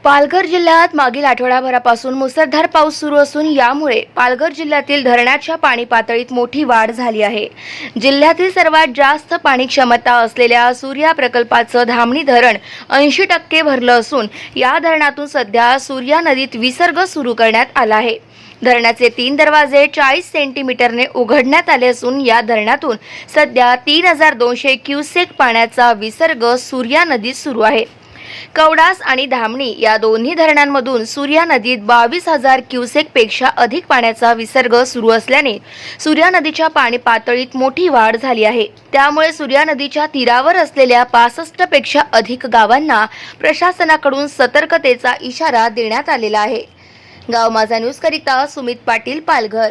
पालघर जिल्ह्यात मागील आठवडाभरापासून मुसळधार पाऊस सुरू असून यामुळे पालघर जिल्ह्यातील धरणाच्या पाणी पातळीत मोठी वाढ झाली आहे। जिल्ह्यातील सर्वात जास्त पाणी क्षमता असलेल्या सूर्या प्रकल्पाचं धामणी धरण 80% भरलं असून या धरणातून सध्या सूर्या नदीत विसर्ग सुरू करण्यात आला आहे। धरणाचे 3 दरवाजे 40 सेंटीमीटरने उघडण्यात आले असून या धरणातून सध्या 3200 क्युसेक पाण्याचा विसर्ग सूर्या नदीत सुरू आहे। कवडास आणि धामणी या दोन्ही धरणांमधून सूर्या नदीत 22,000 क्युसेक पेक्षा अधिक पाण्याचा विसर्ग सुरू असल्याने सूर्या नदीच्या पाणी पातळीत मोठी वाढ झाली आहे। त्यामुळे सूर्या नदीच्या तीरावर असलेल्या 65 पेक्षा अधिक गावांना प्रशासनाकडून सतर्कतेचा इशारा देण्यात आलेला आहे। गाव माझा न्यूज करिता सुमित पाटील, पालघर।